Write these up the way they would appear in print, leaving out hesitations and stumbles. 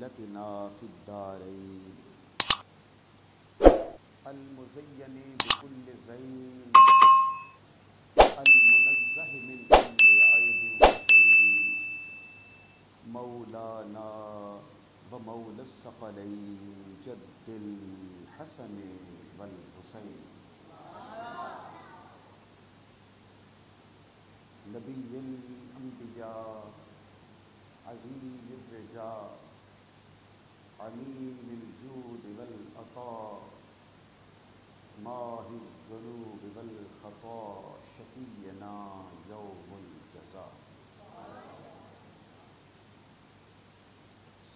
زینتنا فی الدارین المزین بکل زین المنزہ من کل عیب وشین مولانا و مولا الثقلین جد الحسن والحسین نبی الانبیاء عظیم الرجاء علیم الجود والعطاء ماحی الذنوب والخطا شفیعنا یوم الجزاء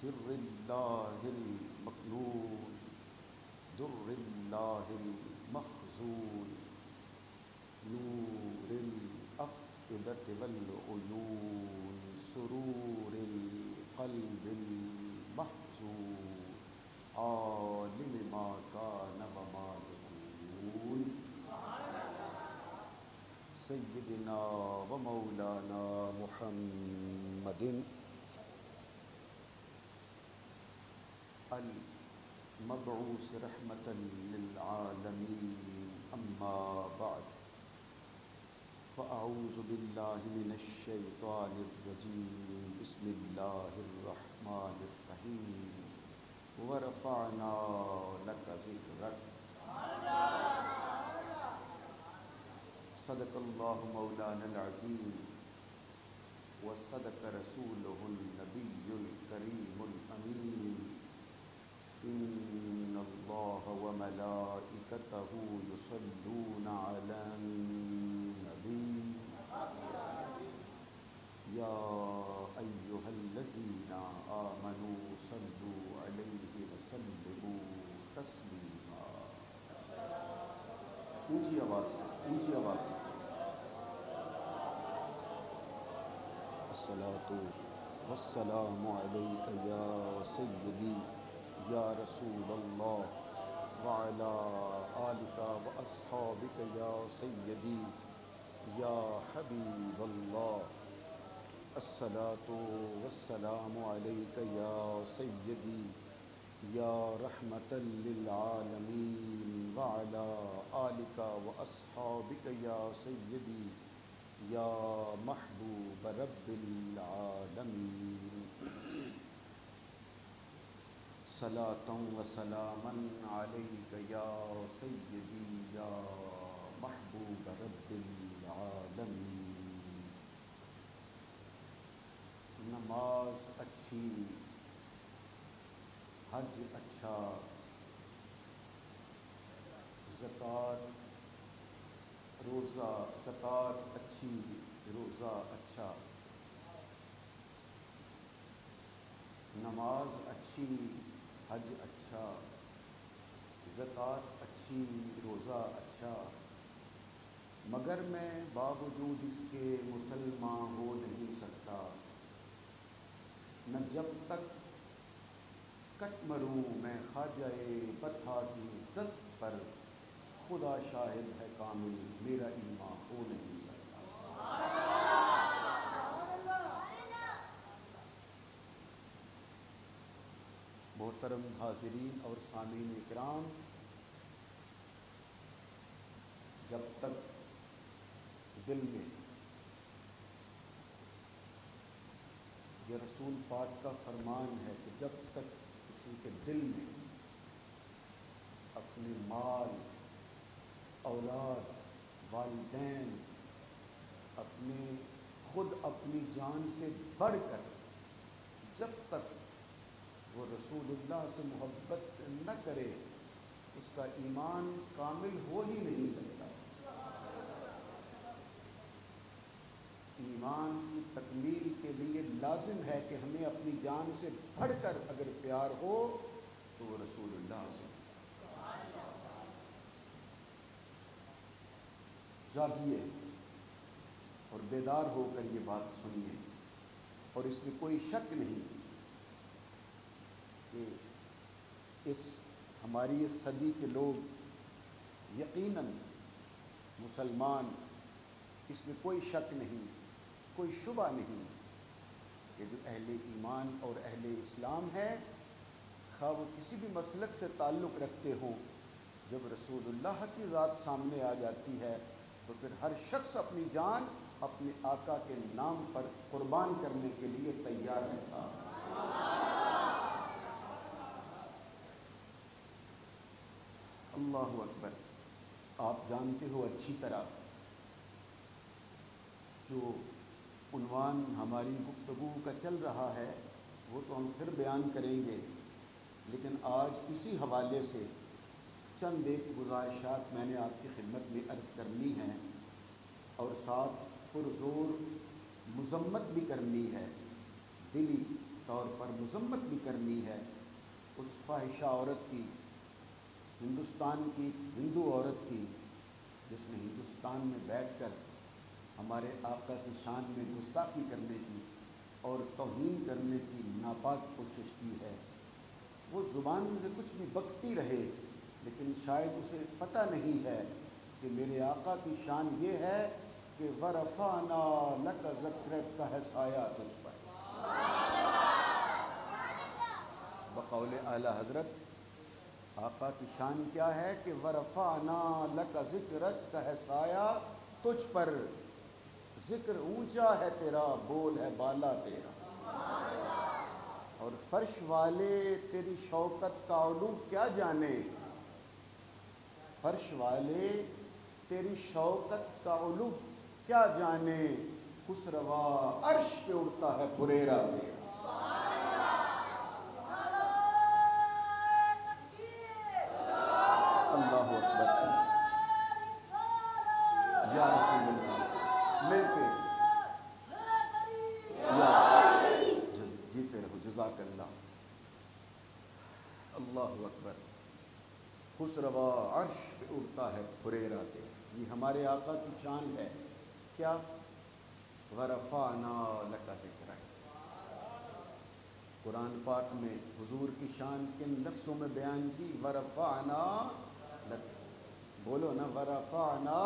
سر اللہ المکنون در اللہ المخزون نور الافئدة والعیون سرور القلب المحزون عالم ما کان وما یکون سیدنا و مولانا محمد المبعوث رحمة للعالمين اما بعد فاعوذ باللہ من الشیطان الرجیم بسم اللہ الرحمن الرحیم ورفعنا لک ذکرک صدق اللہ مولانا العظیم وصدق رسولہ النبی الکریم الامین ان اللہ وملائکتہ یصلون علی النبی یا ایہا الذین آمنوا صلوا علیہ وسلموا تسلیما اونچی آواز سے الصلاۃ والسلام علیک یا سیدی یا رسول اللہ وعلی آلک واصحابک یا سیدی یا حبیب اللہ الصلاۃ والسلام علیک یا سیدی یا رحمۃ للعالمین وعلی آلک واصحابک یا سیدی یا محبوب رب العالمین صلاۃ و سلاما علیک یا سیدی یا محبوب رب العالمین نماز اچھی، حج اچھا، زکوٰۃ اچھی، روزہ اچھا، نماز اچھی، حج اچھا، زکوٰۃ اچھی، روزہ اچھا، مگر میں باوجود اس کے مسلمان ہو نہیں سکتا، نہ جب تک کٹ مروں میں خواجہ بطحہ کی عزت پر، خدا شاہد ہے کامل میرا ایمان ہو نہیں سکتا۔ محترم حاضرین اور سامعین اکرام، جب تک دل میں یہ رسول پاک کا فرمان ہے کہ جب تک کسی کے دل میں اپنے مال، اولاد، والدین، اپنی جان سے بڑھ کر جب تک وہ رسول اللہ سے محبت نہ کرے، اس کا ایمان کامل ہو ہی نہیں سکتا۔ ایمان کی تکمیل کے لیے لازم ہے کہ ہمیں اپنی جان سے بڑھ کر اگر پیار ہو تو وہ رسول اللہ سے۔ جاگیے اور بیدار ہو کر یہ بات سنیے، اور اس میں کوئی شک نہیں کہ ہماری اس صدی کے لوگ یقیناً مسلمان، اس میں کوئی شک نہیں، کوئی شبہ نہیں کہ جو اہل ایمان اور اہل اسلام ہے خواہ وہ کسی بھی مسلک سے تعلق رکھتے ہوں، جب رسول اللہ کی ذات سامنے آ جاتی ہے تو پھر ہر شخص اپنی جان اپنے آقا کے نام پر قربان کرنے کے لیے تیار رہتا ہے۔ اللہ اکبر۔ آپ جانتے ہو اچھی طرح، جو عنوان ہماری گفتگو کا چل رہا ہے وہ تو ہم پھر بیان کریں گے، لیکن آج اسی حوالے سے چند ایک گزارشات میں نے آپ کی خدمت میں عرض کرنی ہیں، اور ساتھ پرزور مذمت بھی کرنی ہے، دلی طور پر مذمت بھی کرنی ہے اس فاحشہ عورت کی، ہندوستان کی ہندو عورت کی، جس نے ہندوستان میں بیٹھ کر ہمارے آقا کی شان میں گستاخی کرنے کی اور توہین کرنے کی ناپاک کوشش کی ہے۔ وہ زبان سے کچھ بھی بکتی رہے، لیکن شاید اسے پتہ نہیں ہے کہ میرے آقا کی شان یہ ہے کہ وَرَفَعْنَا لَكَ ذِكْرَكَ کا ہے سایہ تجھ پر۔ بقول اعلی حضرت آقا کی شان کیا ہے کہ وَرَفَعْنَا لَكَ ذِكْرَكَ کا ہے سایہ تجھ پر، ذکر اونچا ہے تیرا، بول ہے بالا تیرا، اور فرش والے تیری شوکت کا علو کیا جانے، فرش والے تیری شوکت کا علو کیا جانے، خسروا عرش پہ اڑتا ہے پھریرا تیرا۔ اللہ اکبر، یا رسول اللہ، مل کے جیتے رہو، جزاک اللہ۔ اللہ اکبر، خسروا عرش پہ اڑتا ہے پھریرا تیرا، یہ ہمارے آقا کی شان ہے۔ کیا؟ وَرَفَعْنَا لَكَ ذِكْرَكَ۔ قرآن پاک میں حضور کی شان کن لفظوں میں بیان کی؟ وَرَفَعْنَا لَكَ، بولو نا، وَرَفَعْنَا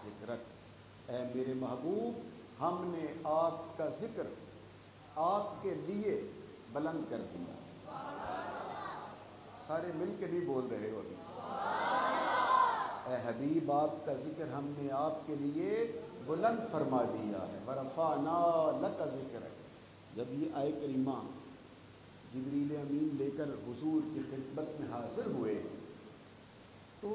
ذِكْرَكَ، اے میرے محبوب ہم نے آپ کا ذکر آپ کے لیے بلند کر دیا۔ سارے مل کے نہیں بول رہے ہو ابھی۔ اے حبیب آپ کا ذکر ہم نے آپ کے لیے بلند فرما دیا ہے۔ وَرَفَعْنَا لَكَ ذِكْرَكَ، جب یہ آیت کریمہ جبریل امین لے کر حضور کی خدمت میں حاضر ہوئے تو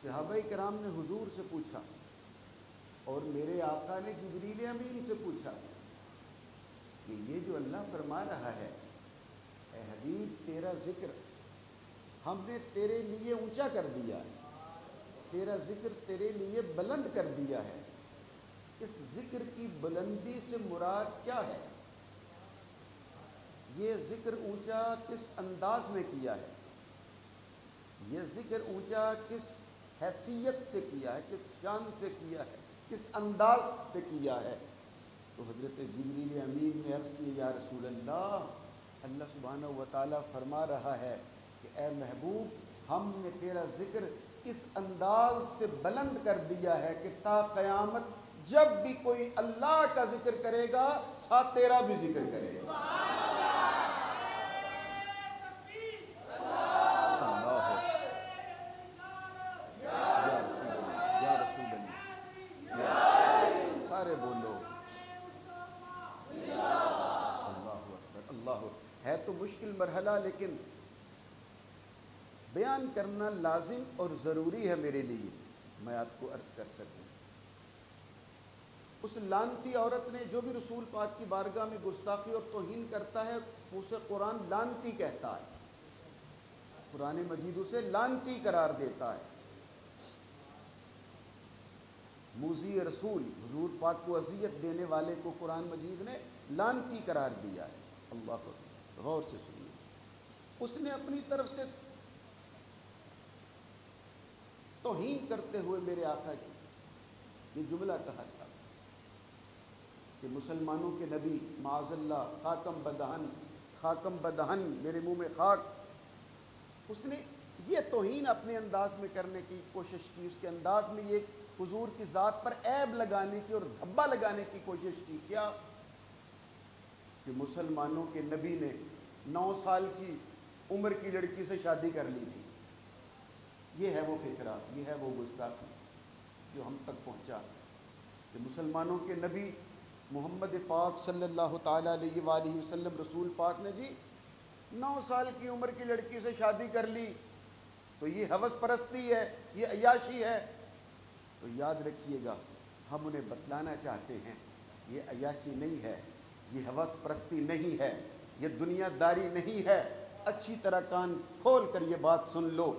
صحابہ کرام نے حضور سے پوچھا، اور میرے آقا نے جبریل امین سے پوچھا کہ یہ جو اللہ فرما رہا ہے، اے حبیب تیرا ذکر ہم نے تیرے لیے اونچا کر دیا ہے، تیرا ذکر تیرے لیے بلند کر دیا ہے، اس ذکر کی بلندی سے مراد کیا ہے؟ یہ ذکر اونچا کس انداز میں کیا ہے؟ یہ ذکر اونچا کس حیثیت سے کیا ہے؟ کس شان سے کیا ہے؟ کس انداز سے کیا ہے؟ تو حضرت جبریل امین نے عرض کی، یا رسول اللہ، اللہ سبحانہ و تعالیٰ فرما رہا ہے کہ اے محبوب ہم نے تیرا ذکر اس انداز سے بلند کر دیا ہے کہ تا قیامت جب بھی کوئی اللہ کا ذکر کرے گا ساتھ تیرا بھی ذکر کرے گا۔ یا رسول اللہ، سارے بولو اللہ اکبر۔ اللہ ہے تو مشکل مرحلہ، لیکن بیان کرنا لازم اور ضروری ہے میرے لیے، میں آپ کو عرض کر سکوں۔ اس لانتی عورت نے جو بھی رسول پاک کی بارگاہ میں گستاخی اور توہین کرتا ہے اسے قرآن لانتی کہتا ہے، قرآن مجید اسے لانتی قرار دیتا ہے۔ موذی رسول، حضور پاک کو اذیت دینے والے کو قرآن مجید نے لانتی قرار دیا ہے۔ اللہ کو غور سے سنیے، اس نے اپنی طرف سے توہین کرتے ہوئے میرے آقا کی یہ جملہ کہا تھا کہ مسلمانوں کے نبی معاذ اللہ خاکم بدہن، خاکم بدہن، میرے منہ میں خاک۔ اس نے یہ توہین اپنے انداز میں کرنے کی کوشش کی، اس کے انداز میں یہ حضور کی ذات پر عیب لگانے کی اور دھبا لگانے کی کوشش کی۔ کیا کہ مسلمانوں کے نبی نے 9 سال کی عمر کی لڑکی سے شادی کر لی تھی۔ یہ ہے وہ فکرہ، یہ ہے وہ گستاخی جو ہم تک پہنچا کہ مسلمانوں کے نبی محمد پاک صلی اللہ تعالیٰ علیہ وآلہ وسلم رسول پاک نے جی 9 سال کی عمر کی لڑکی سے شادی کر لی، تو یہ ہوس پرستی ہے، یہ عیاشی ہے۔ تو یاد رکھیے گا، ہم انہیں بتلانا چاہتے ہیں یہ عیاشی نہیں ہے، یہ ہوس پرستی نہیں ہے، یہ دنیا داری نہیں ہے۔ اچھی طرح کان کھول کر یہ بات سن لو،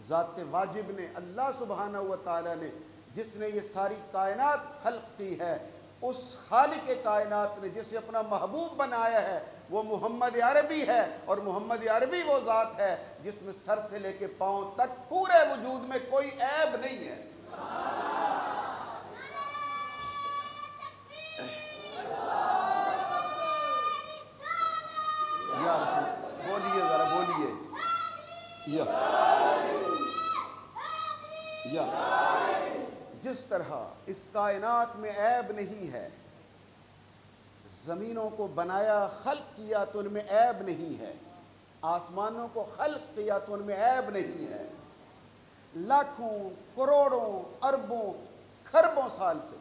ذات واجب نے، اللہ سبحانہ و تعالیٰ نے، جس نے یہ ساری کائنات خلق کی ہے، اس خالق کائنات نے جسے اپنا محبوب بنایا ہے، وہ محمد عربی ہے، اور محمد عربی وہ ذات ہے جس میں سر سے لے کے پاؤں تک پورے وجود میں کوئی عیب نہیں ہے۔ یا رسول بولیے، ذرا بولیے، یا جس طرح اس کائنات میں عیب نہیں ہے، زمینوں کو بنایا خلق کیا تو ان میں عیب نہیں ہے، آسمانوں کو خلق کیا تو ان میں عیب نہیں ہے، لاکھوں کروڑوں اربوں خربوں سال سے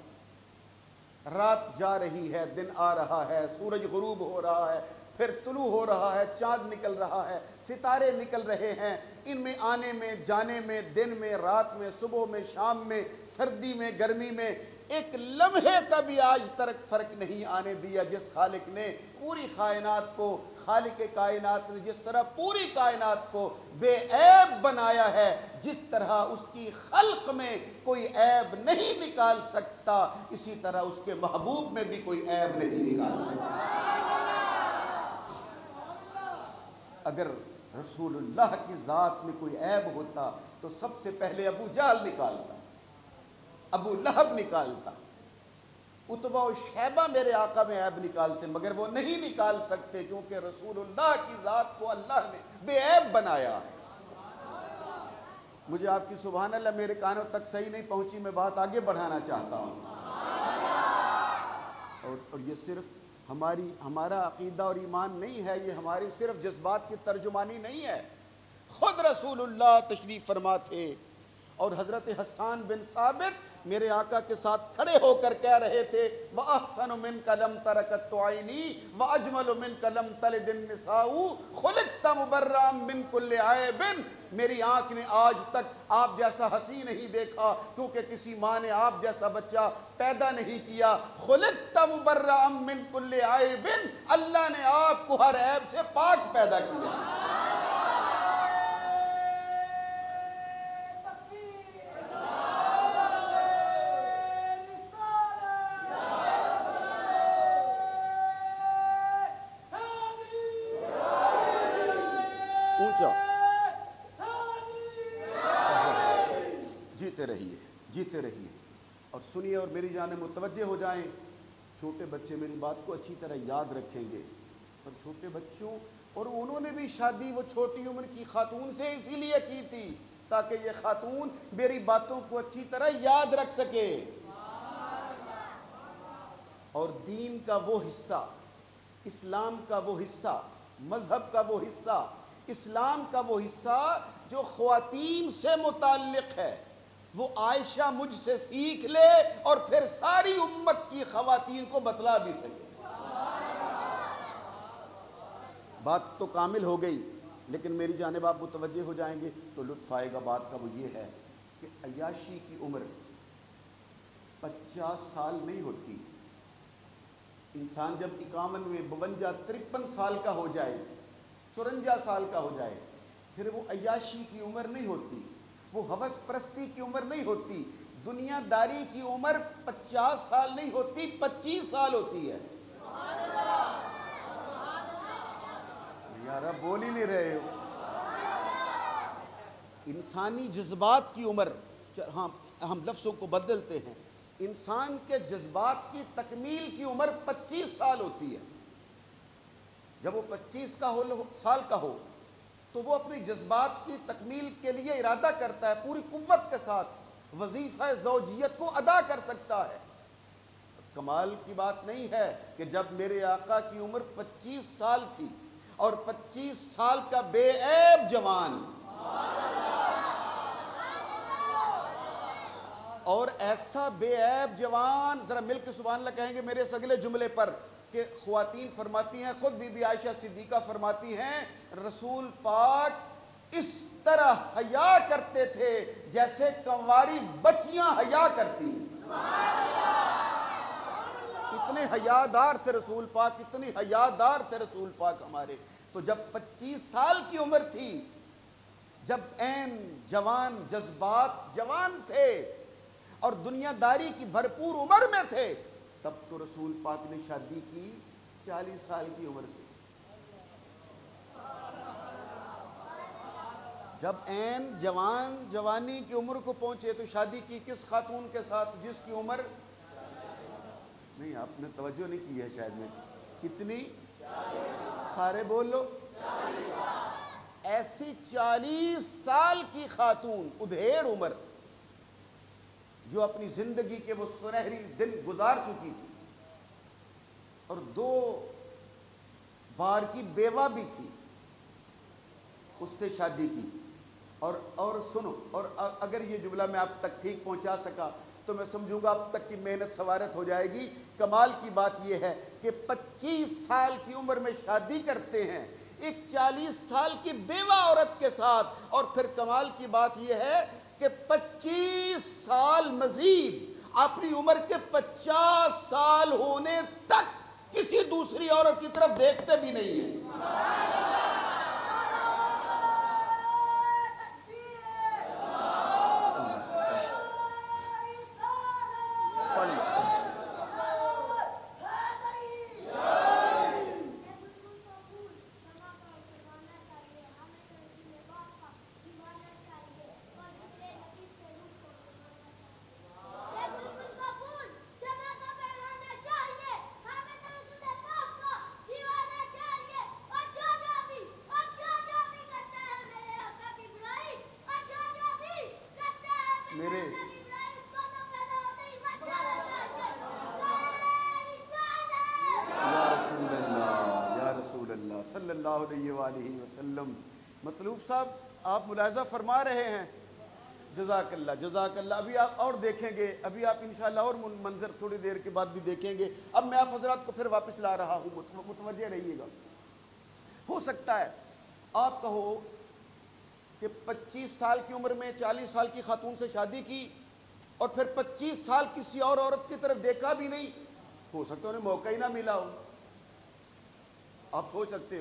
رات جا رہی ہے، دن آ رہا ہے، سورج غروب ہو رہا ہے، پھر طلوع ہو رہا ہے، چاند نکل رہا ہے، ستارے نکل رہے ہیں، ان میں آنے میں جانے میں، دن میں رات میں، صبح میں شام میں، سردی میں گرمی میں، ایک لمحے کا بھی آج تک فرق نہیں آنے دیا۔ جس خالق نے پوری کائنات کو، خالق کائنات نے جس طرح پوری کائنات کو بے عیب بنایا ہے، جس طرح اس کی خلق میں کوئی عیب نہیں نکال سکتا، اسی طرح اس کے محبوب میں بھی کوئی عیب نہیں نکال سکتا۔ اگر رسول اللہ کی ذات میں کوئی عیب ہوتا تو سب سے پہلے ابو جہل نکالتا، ابو لہب نکالتا، عتبہ و شیبہ میرے آقا میں عیب نکالتے، مگر وہ نہیں نکال سکتے کیونکہ رسول اللہ کی ذات کو اللہ نے بے عیب بنایا۔ مجھے آپ کی سبحان اللہ میرے کانوں تک صحیح نہیں پہنچی، میں بات آگے بڑھانا چاہتا ہوں۔ اور یہ صرف ہمارا عقیدہ اور ایمان نہیں ہے، یہ ہماری صرف جذبات کی ترجمانی نہیں ہے۔ خود رسول اللہ تشریف فرما تھے اور حضرت حسان بن ثابت میرے آقا کے ساتھ کھڑے ہو کر کہہ رہے تھے وَأَحْسَنُ مِنْكَ لَمْ تَرَكَتْ عَيْنِي وَأَجْمَلُ مِنْكَ لَمْ تَلِدِ النِّسَاءُ خُلِقْتَ مُبَرًّا مِنْ كُلِّ عَيْبٍ۔ میری آنکھ نے آج تک آپ جیسا حسین نہیں دیکھا کیونکہ کسی ماں نے آپ جیسا بچہ پیدا نہیں کیا۔ خُلِقْتَ مُبَرًّا مِنْ كُلِّ عَيْبٍ، اللہ نے آپ کو ہر عیب سے پاک پیدا کیا۔ جیتے رہیے اور سنیے اور میری جانب متوجہ ہو جائیں۔ چھوٹے بچے میری بات کو اچھی طرح یاد رکھیں گے، اور چھوٹے بچوں، اور انہوں نے بھی شادی وہ چھوٹی عمر کی خاتون سے اسی لیے کی تھی تاکہ یہ خاتون میری باتوں کو اچھی طرح یاد رکھ سکے۔ اور دین کا وہ حصہ، اسلام کا وہ حصہ، مذہب کا وہ حصہ، اسلام کا وہ حصہ جو خواتین سے متعلق ہے، وہ عائشہ مجھ سے سیکھ لے اور پھر ساری امت کی خواتین کو بتلا بھی سکے۔ بات تو کامل ہو گئی، لیکن میری جانب آپ متوجہ ہو جائیں گے تو لطف آئے گا۔ بات کا وہ یہ ہے کہ عیاشی کی عمر 50 سال نہیں ہوتی۔ انسان جب 51، 52، 53 سال کا ہو جائے، 54 سال کا ہو جائے، پھر وہ عیاشی کی عمر نہیں ہوتی، وہ ہوس پرستی کی عمر نہیں ہوتی، دنیا داری کی عمر 50 سال نہیں ہوتی، 25 سال ہوتی ہے۔ یار اب بول ہی نہیں رہے ہو۔ انسانی جذبات کی عمر، ہم لفظوں کو بدلتے ہیں، انسان کے جذبات کی تکمیل کی عمر 25 سال ہوتی ہے۔ جب وہ 25 سال کا ہو تو وہ اپنی جذبات کی تکمیل کے لیے ارادہ کرتا ہے، پوری قوت کے ساتھ وظیفہ زوجیت کو ادا کر سکتا ہے۔ کمال کی بات نہیں ہے کہ جب میرے آقا کی عمر 25 سال تھی اور 25 سال کا بے عیب جوان، اور ایسا بے عیب جوان، ذرا مل کے سبحان اللہ کہیں گے میرے اس اگلے جملے پر، کہ خواتین فرماتی ہیں، خود بی بی عائشہ صدیقہ فرماتی ہیں، رسول پاک اس طرح حیا کرتے تھے جیسے کنواری بچیاں حیا کرتی ہیں۔ اتنے حیادار تھے رسول پاک، اتنے حیادار تھے رسول پاک ہمارے۔ تو جب 25 سال کی عمر تھی، جب عین جوان، جذبات جوان تھے اور دنیا داری کی بھرپور عمر میں تھے، تب تو رسول پاک نے شادی کی 40 سال کی عمر سے۔ جب عین جوانی کی عمر کو پہنچے تو شادی کی کس خاتون کے ساتھ جس کی عمر، نہیں آپ نے توجہ نہیں کی ہے شاید میں، کتنی؟ سارے بول لو، ایسی 40 سال کی خاتون، ادھیڑ عمر، جو اپنی زندگی کے وہ سنہری دن گزار چکی تھی اور 2 بار کی بیوہ بھی تھی، اس سے شادی کی۔ اور سنو، اور اگر یہ جملہ میں آپ تک ٹھیک پہنچا سکا تو میں سمجھوں گا اب تک کی محنت سوارت ہو جائے گی۔ کمال کی بات یہ ہے کہ 25 سال کی عمر میں شادی کرتے ہیں ایک 40 سال کی بیوہ عورت کے ساتھ، اور پھر کمال کی بات یہ ہے کہ 25 سال مزید اپنی عمر کے 50 سال ہونے تک کسی دوسری عورت کی طرف دیکھتے بھی نہیں ہیں۔ صلی اللہ علیہ وآلہ وسلم۔ مطلوب صاحب آپ ملاحظہ فرما رہے ہیں، جزاک اللہ جزاک اللہ۔ ابھی آپ اور دیکھیں گے، ابھی آپ انشاءاللہ اور منظر تھوڑی دیر کے بعد بھی دیکھیں گے۔ اب میں آپ حضرات کو پھر واپس لا رہا ہوں، متوجہ رہیے گا۔ ہو سکتا ہے آپ کہو کہ 25 سال کی عمر میں 40 سال کی خاتون سے شادی کی اور پھر 25 سال کسی اور عورت کی طرف دیکھا بھی نہیں، ہو سکتا ہے انہیں موقع ہی نہ ملا ہو۔ آپ سوچ سکتے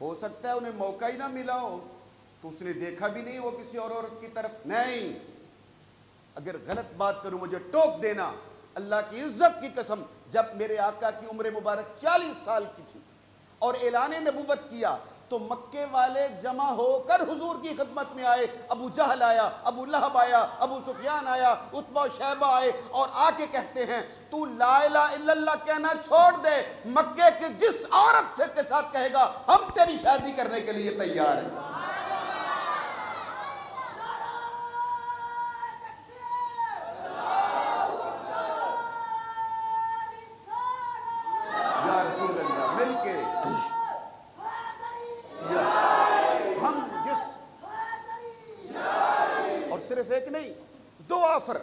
ہو سکتا ہے انہیں موقع ہی نہ ملا ہو تو اس نے دیکھا بھی نہیں وہ کسی اور عورت کی طرف۔ نہیں، اگر غلط بات کروں مجھے ٹوک دینا، اللہ کی عزت کی قسم، جب میرے آقا کی عمر مبارک 40 سال کی تھی اور اعلان نبوت کیا تو مکے والے جمع ہو کر حضور کی خدمت میں آئے۔ ابو جہل آیا، ابو لہب آیا، ابو سفیان آیا، عتبہ و شیبہ آئے اور آ کے کہتے ہیں تو لا الہ الا اللہ کہنا چھوڑ دے، مکے کے جس عورت سے کے ساتھ کہے گا ہم تیری شادی کرنے کے لیے تیار ہیں۔ یا رسول اللہ، مل کے صرف ایک نہیں، دو آفر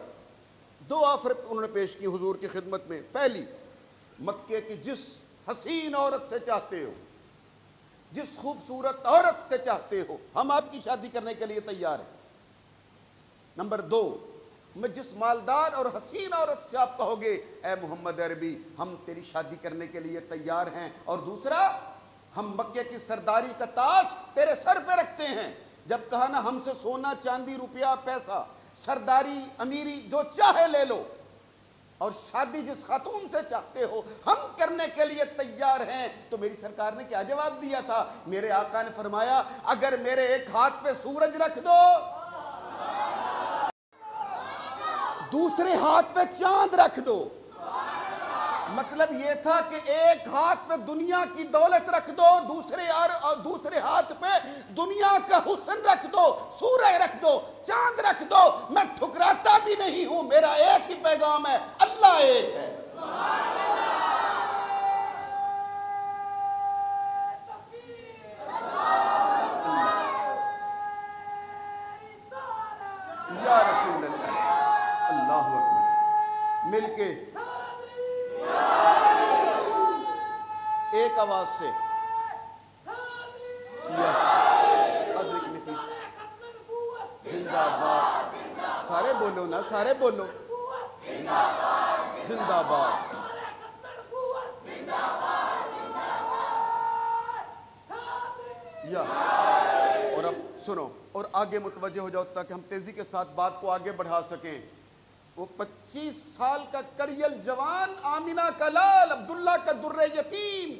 انہوں نے پیش کی حضور کی خدمت میں۔ پہلی، مکے کی جس حسین عورت سے چاہتے ہو، جس خوبصورت عورت سے چاہتے ہو، ہم آپ کی شادی کرنے کے لیے تیار ہیں۔ نمبر 2، میں جس مالدار اور حسین عورت سے آپ کہو گے اے محمد عربی ہم تیری شادی کرنے کے لیے تیار ہیں۔ اور دوسرا، ہم مکے کی سرداری کا تاج تیرے سر پہ رکھتے ہیں۔ جب کہا نا ہم سے سونا چاندی روپیہ پیسہ سرداری امیری جو چاہے لے لو، اور شادی جس خاتون سے چاہتے ہو ہم کرنے کے لیے تیار ہیں، تو میری سرکار نے کیا جواب دیا تھا؟ میرے آقا نے فرمایا اگر میرے ایک ہاتھ پہ سورج رکھ دو، دوسرے ہاتھ پہ چاند رکھ دو، مطلب یہ تھا کہ ایک ہاتھ پہ دنیا کی دولت رکھ دو، دوسرے ہاتھ پہ دنیا کا حسن رکھ دو، سورج رکھ دو، چاند رکھ دو، میں ٹھکراتا بھی نہیں ہوں۔ میرا ایک ہی پیغام ہے، اللہ ایک ہے۔ آواز سے ادرک نفیس زندہ باد. سارے بولو نا, سارے بولو. زندہ باد. یا اور اب سنو اور آگے متوجہ ہو جاؤ تاکہ ہم تیزی کے ساتھ بات کو آگے بڑھا سکیں. وہ 25 سال کا کڑیل جوان, آمینہ کا لال, عبداللہ کا در یتیم,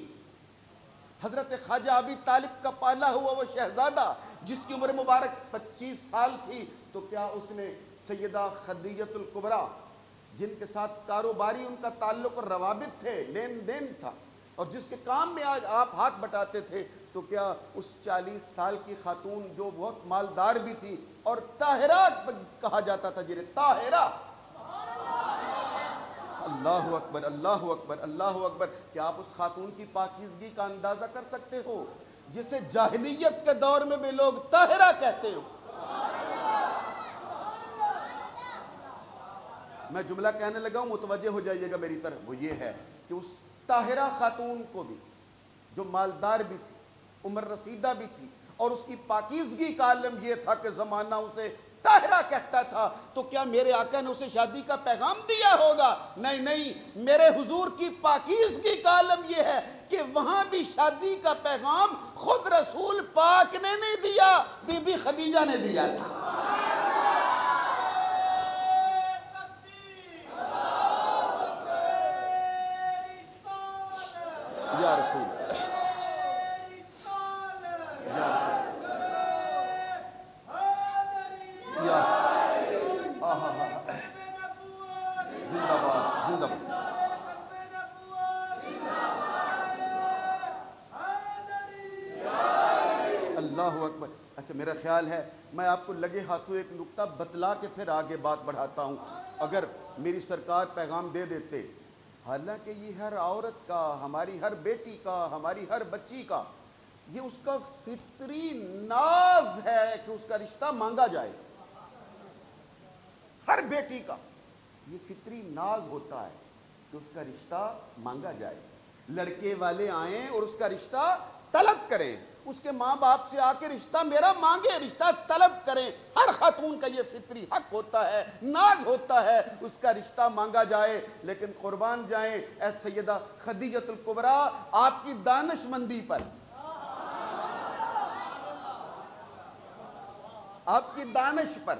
حضرت خواجہ ابی طالب کا پالا ہوا وہ شہزادہ جس کی عمر مبارک 25 سال تھی, تو کیا اس نے سیدہ خدیجۃ الکبریٰ جن کے ساتھ کاروباری ان کا تعلق اور روابط تھے, لین دین تھا, اور جس کے کام میں آج آپ ہاتھ بٹاتے تھے, تو کیا اس 40 سال کی خاتون جو بہت مالدار بھی تھی اور طاہرہ کہا جاتا تھا جنہیں, طاہرہ, اللہ اکبر اللہ اکبر اللہ اکبر, کیا آپ اس خاتون کی پاکیزگی کا اندازہ کر سکتے ہو جسے جاہلیت کے دور میں بھی لوگ طاہرہ کہتے ہو؟ میں جملہ کہنے لگا ہوں, متوجہ ہو جائیے گا میری طرف. وہ یہ ہے کہ اس طاہرہ خاتون کو بھی, جو مالدار بھی تھی, عمر رسیدہ بھی تھی, اور اس کی پاکیزگی کا عالم یہ تھا کہ زمانہ اسے طاہرہ کہتا تھا, تو کیا میرے آقا نے اسے شادی کا پیغام دیا ہوگا؟ نہیں نہیں, میرے حضور کی پاکیزگی کا عالم یہ ہے کہ وہاں بھی شادی کا پیغام خود رسول پاک نے نہیں دیا, بی بی خدیجہ نے دیا تھا. یا رسول زندہ باد زندہ باد. اللہ اکبر. اچھا میرا خیال ہے میں آپ کو لگے ہاتھوں ایک نقطہ بتلا کے پھر آگے بات بڑھاتا ہوں. اگر میری سرکار پیغام دے دیتے, حالانکہ یہ ہر عورت کا, ہماری ہر بیٹی کا, ہماری ہر بچی کا یہ اس کا فطری ناز ہے کہ اس کا رشتہ مانگا جائے. ہر بیٹی کا یہ فطری ناز ہوتا ہے کہ اس کا رشتہ مانگا جائے, لڑکے والے آئیں اور اس کا رشتہ طلب کریں, اس کے ماں باپ سے آ کے رشتہ میرا مانگے, رشتہ طلب کریں. ہر خاتون کا یہ فطری حق ہوتا ہے, ناز ہوتا ہے اس کا رشتہ مانگا جائے. لیکن قربان جائیں اے سیدہ خدیجۃ الکبریٰ, آپ کی دانش مندی پر, آپ کی دانش پر,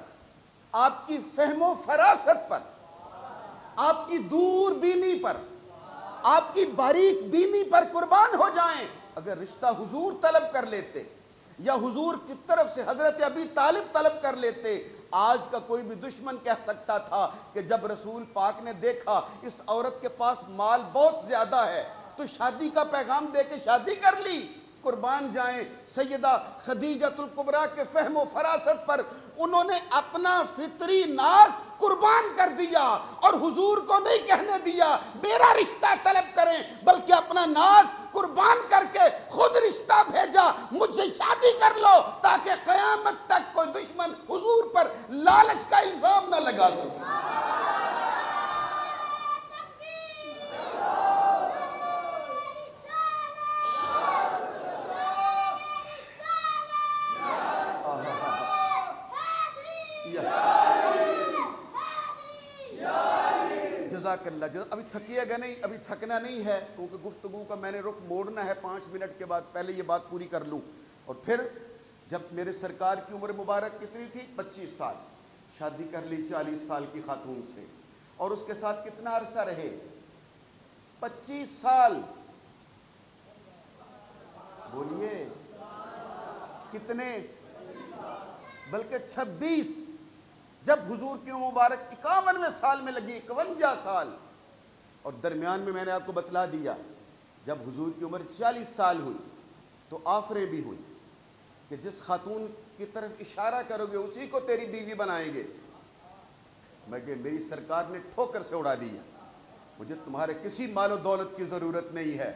آپ کی فہم و فراست پر, آپ کی دور بینی پر, آپ کی باریک بینی پر قربان ہو جائیں. اگر رشتہ حضور طلب کر لیتے یا حضور کی طرف سے حضرت ابی طالب طلب کر لیتے, آج کا کوئی بھی دشمن کہہ سکتا تھا کہ جب رسول پاک نے دیکھا اس عورت کے پاس مال بہت زیادہ ہے تو شادی کا پیغام دے کے شادی کر لی. قربان جائیں سیدہ خدیجۃ الکبریٰ کے فہم و فراست پر انہوں نے اپنا فطری ناز قربان کر دیا, اور حضور کو نہیں کہنے دیا میرا رشتہ طلب کریں, بلکہ اپنا ناز قربان کر کے خود رشتہ بھیجا, مجھ سے شادی کر لو, تاکہ قیامت تک کوئی دشمن حضور پر لالچ کا الزام نہ لگا سکے. جزاک اللہ. ابھی تھکیے گا نہیں, ابھی تھکنا نہیں ہے, کیونکہ گفتگو کا میں نے رخ موڑنا ہے 5 منٹ کے بعد. پہلے یہ بات پوری کر لوں. اور پھر جب میرے سرکار کی عمر مبارک کتنی تھی؟ 25 سال. شادی کر لی 40 سال کی خاتون سے, اور اس کے ساتھ کتنا عرصہ رہے؟ 25 سال. بولیے کتنے؟ بلکہ 26. جب حضور کی مبارک 51ویں سال میں لگی, 51 سال, اور درمیان میں نے آپ کو بتلا دیا جب حضور کی عمر 40 سال ہوئی تو آفریں بھی ہوئی کہ جس خاتون کی طرف اشارہ کرو گے اسی کو تیری بیوی بنائیں گے. میں کہ میری سرکار نے ٹھوکر سے اڑا دیا, مجھے تمہارے کسی مال و دولت کی ضرورت نہیں ہے.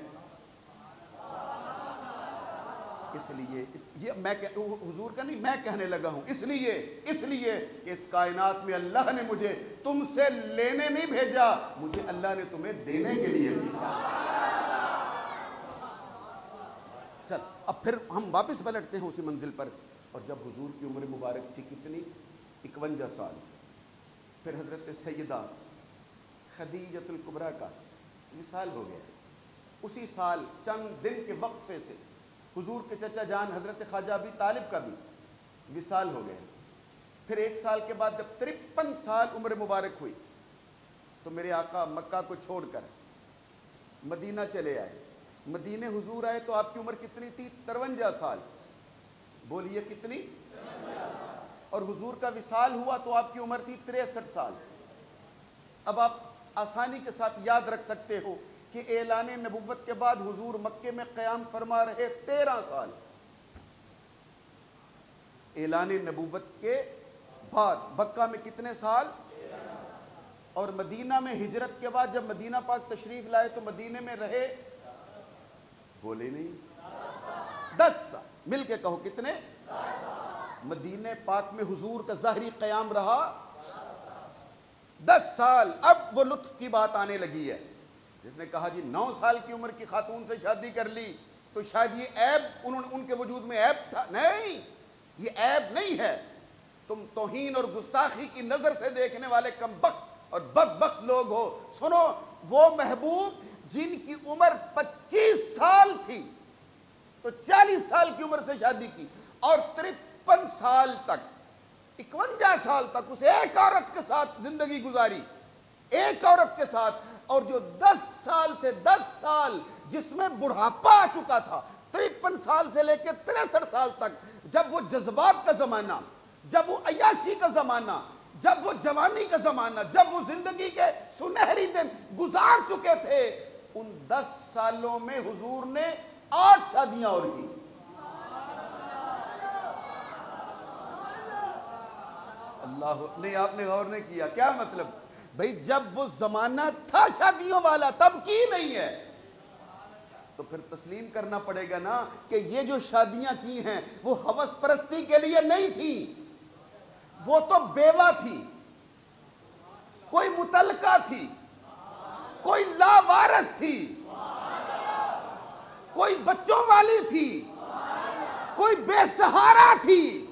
اس لیے یہ میں حضور کا نہیں, میں کہنے لگا ہوں, اس لیے کہ اس کائنات میں اللہ نے مجھے تم سے لینے نہیں بھیجا, مجھے اللہ نے تمہیں دینے کے لیے بھیجا. چل اب پھر ہم واپس پلٹتے ہیں اسی منزل پر. اور جب حضور کی عمر مبارک تھی کتنی؟ 51 سال. پھر حضرت سیدہ خدیجۃ الکبریٰ کا وصال ہو گیا. اسی سال چند دن کے وقفے سے حضور کے چچا جان حضرت خواجہ ابی طالب کا بھی وصال ہو گئے. پھر 1 سال کے بعد جب 53 سال عمر مبارک ہوئی تو میرے آقا مکہ کو چھوڑ کر مدینہ چلے آئے. مدینے حضور آئے تو آپ کی عمر کتنی تھی؟ 53 سال. بولیے کتنی؟ اور حضور کا وصال ہوا تو آپ کی عمر تھی 63 سال. اب آپ آسانی کے ساتھ یاد رکھ سکتے ہو کہ اعلان نبوت کے بعد حضور مکے میں قیام فرما رہے 13 سال. اعلان نبوت کے بعد مکہ میں کتنے سال؟ اور مدینہ میں ہجرت کے بعد جب مدینہ پاک تشریف لائے تو مدینے میں رہے، بولے نہیں، 10 سال. مل کے کہو کتنے؟ مدینہ پاک میں حضور کا ظاہری قیام رہا 10 سال. اب وہ لطف کی بات آنے لگی ہے. جس نے کہا جی 9 سال کی عمر کی خاتون سے شادی کر لی تو شاید یہ عیب ان کے وجود میں عیب تھا. نہیں، یہ عیب نہیں ہے. تم توہین اور گستاخی کی نظر سے دیکھنے والے کمبخت اور بدبخت لوگ ہو. سنو، وہ محبوب جن کی عمر 25 سال تھی تو 40 سال کی عمر سے شادی کی اور 53 سال تک 51 سال تک اس ایک عورت کے ساتھ زندگی گزاری، ایک عورت کے ساتھ. اور جو 10 سال تھے، 10 سال جس میں بڑھاپا آ چکا تھا، 53 سال سے لے کے 63 سال تک، جب وہ جذبات کا زمانہ، جب وہ عیاشی کا زمانہ، جب وہ جوانی کا زمانہ، جب وہ زندگی کے سنہری دن گزار چکے تھے، ان 10 سالوں میں حضور نے 8 شادیاں اور کی. اللہ نہیں، آپ نے غور نہیں کیا. کیا مطلب؟ بھئی جب وہ زمانہ تھا شادیوں والا تب کی نہیں ہے تو پھر تسلیم کرنا پڑے گا نا کہ یہ جو شادیاں کی ہیں وہ ہوس پرستی کے لیے نہیں تھی. وہ تو بیوہ تھی، کوئی متعلقہ تھی، کوئی لاوارث تھی، کوئی بچوں والی تھی، کوئی بے سہارا تھی.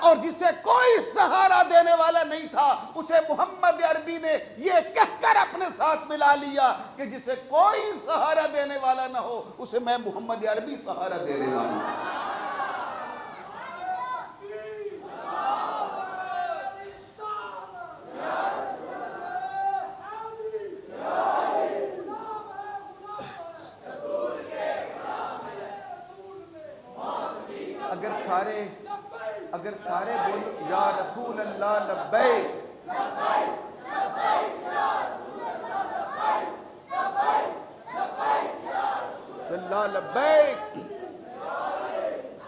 اور جسے کوئی سہارا دینے والا نہیں تھا اسے محمد عربی نے یہ کہہ کر اپنے ساتھ ملا لیا کہ جسے کوئی سہارا دینے والا نہ ہو اسے میں محمد عربی سہارا دینے والا ہوں. اگر سارے بولو یا رسول اللہ لبیک، اللہ لبیک،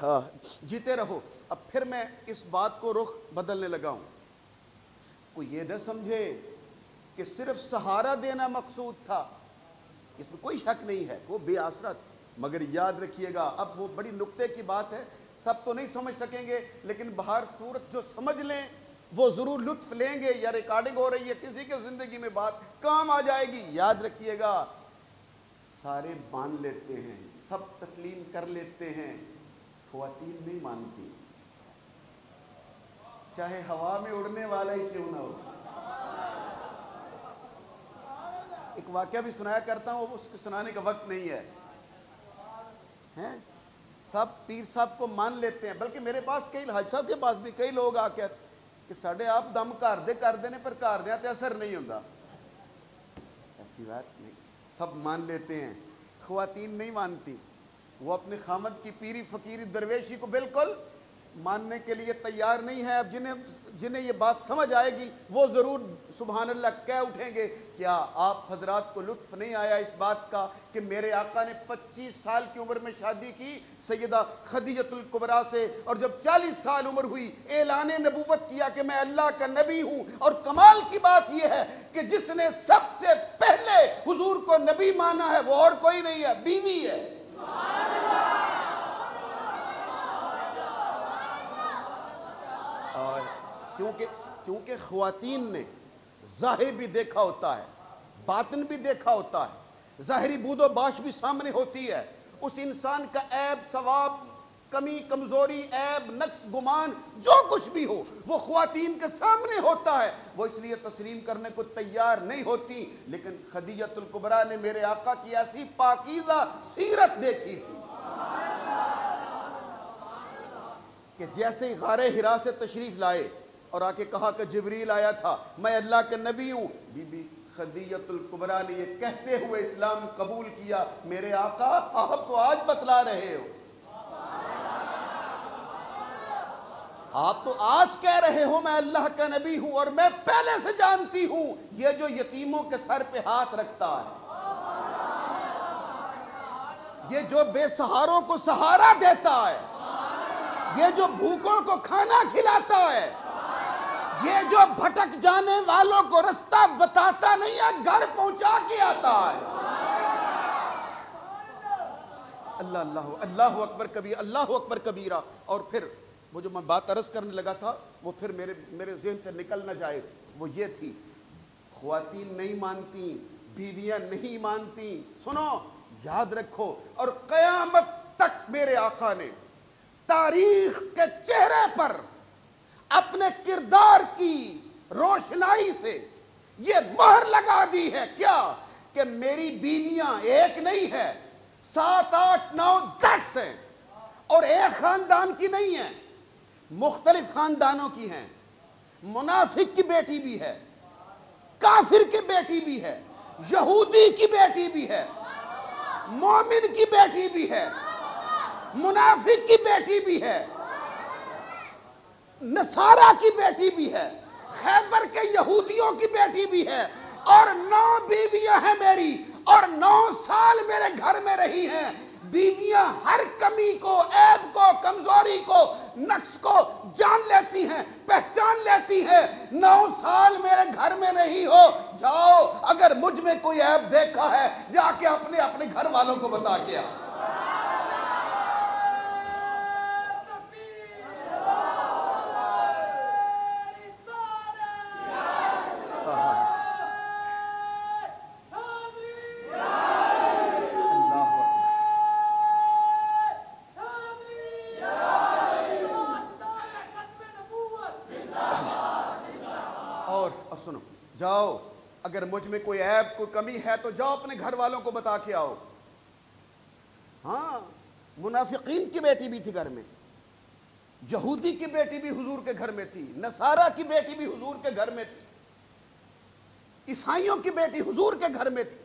ہاں جیتے رہو. اب پھر میں اس بات کو رخ بدلنے لگا ہوں. کوئی یہ نہ سمجھے کہ صرف سہارا دینا مقصود تھا، اس میں کوئی شک نہیں ہے، وہ بے آسرا تھا. مگر یاد رکھیے گا، اب وہ بڑی نکتے کی بات ہے، سب تو نہیں سمجھ سکیں گے لیکن بہر صورت جو سمجھ لیں وہ ضرور لطف لیں گے. یا ریکارڈنگ ہو رہی ہے، کسی کے زندگی میں بات کام آ جائے گی. یاد رکھیے گا، سارے مان لیتے ہیں، سب تسلیم کر لیتے ہیں، خواتین نہیں مانتی، چاہے ہوا میں اڑنے والا ہی کیوں نہ ہو. ایک واقعہ بھی سنایا کرتا ہوں، اس کو سنانے کا وقت نہیں ہے. سب پیر صاحب کو مان لیتے ہیں، بلکہ میرے پاس کئی حاج صاحب کے پاس بھی کئی لوگ آ کے کہ ساڑھے آپ دم کر دینے پر کر دیا تے اثر نہیں ہوتا. ایسی بات نہیں، سب مان لیتے ہیں. خواتین نہیں مانتی، وہ اپنے خامد کی پیری فقیری درویشی کو بالکل ماننے کے لیے تیار نہیں ہے. اب جنہیں یہ بات سمجھ آئے گی وہ ضرور سبحان اللہ کہہ اٹھیں گے. کیا آپ حضرات کو لطف نہیں آیا اس بات کا کہ میرے آقا نے 25 سال کی عمر میں شادی کی سیدہ خدیجۃ الکبریٰ سے، اور جب 40 سال عمر ہوئی اعلان نبوت کیا کہ میں اللہ کا نبی ہوں. اور کمال کی بات یہ ہے کہ جس نے سب سے پہلے حضور کو نبی مانا ہے وہ اور کوئی نہیں ہے، بیوی ہے. کیونکہ خواتین نے ظاہر بھی دیکھا ہوتا ہے، باطن بھی دیکھا ہوتا ہے، ظاہری بود و باش بھی سامنے ہوتی ہے. اس انسان کا عیب ثواب کمی کمزوری عیب نقص گمان جو کچھ بھی ہو وہ خواتین کے سامنے ہوتا ہے، وہ اس لیے تسلیم کرنے کو تیار نہیں ہوتی، لیکن خدیجہ الکبریٰ نے میرے آقا کی ایسی پاکیزہ سیرت دیکھی تھی کہ جیسے ہی غار حرا سے تشریف لائے اور آ کے کہا کہ جبریل آیا تھا، میں اللہ کے نبی ہوں، بی بی خدیجہ الکبریٰ نے یہ کہتے ہوئے اسلام قبول کیا، میرے آقا آپ تو آج بتلا رہے ہو، آپ تو آج کہہ رہے ہو میں اللہ کا نبی ہوں، اور میں پہلے سے جانتی ہوں یہ جو یتیموں کے سر پہ ہاتھ رکھتا ہے، یہ جو بے سہاروں کو سہارا دیتا ہے، یہ جو بھوکوں کو کھانا کھلاتا ہے، یہ جو بھٹک جانے والوں کو رستہ بتاتا نہیں ہے گھر پہنچا کے آتا ہے۔ اللہ اللہ اللہ اکبر کبیر، اللہ اکبر کبیرہ۔ اور پھر وہ جو میں بات عرض کرنے لگا تھا وہ پھر میرے ذہن سے نکل نہ جائے، وہ یہ تھی، خواتین نہیں مانتی، بیویاں نہیں مانتی، سنو یاد رکھو، اور قیامت تک میرے آقا نے تاریخ کے چہرے پر اپنے کردار کی روشنائی سے یہ مہر لگا دی ہے، کیا کہ میری بیویاں ایک نہیں ہے، 7 8 9 10 ہیں، اور ایک خاندان کی نہیں ہیں، مختلف خاندانوں کی ہیں، منافق کی بیٹی بھی ہے، کافر کی بیٹی بھی ہے، یہودی کی بیٹی بھی ہے، مومن کی بیٹی بھی ہے، منافق کی بیٹی بھی ہے، نصارہ کی بیٹی بھی ہے، خیبر کے یہودیوں کی بیٹی بھی ہے، اور 9 بیویاں ہیں میری، اور 9 سال میرے گھر میں رہی ہیں۔ بیویاں ہر کمی کو، عیب کو، کمزوری کو، نقص کو جان لیتی ہیں، پہچان لیتی ہیں۔ 9 سال میرے گھر میں رہی ہو، جاؤ اگر مجھ میں کوئی عیب دیکھا ہے جا کے اپنے گھر والوں کو بتا کے آؤ۔ سنو، جاؤ اگر مجھ میں کوئی عیب کوئی کمی ہے تو جاؤ اپنے گھر والوں کو بتا کے آؤ۔ ہاں، منافقین کی بیٹی بھی تھی گھر میں، یہودی کی بیٹی بھی حضور کے گھر میں تھی، نصارہ کی بیٹی بھی حضور کے گھر میں تھی، عیسائیوں کی بیٹی حضور کے گھر میں تھی،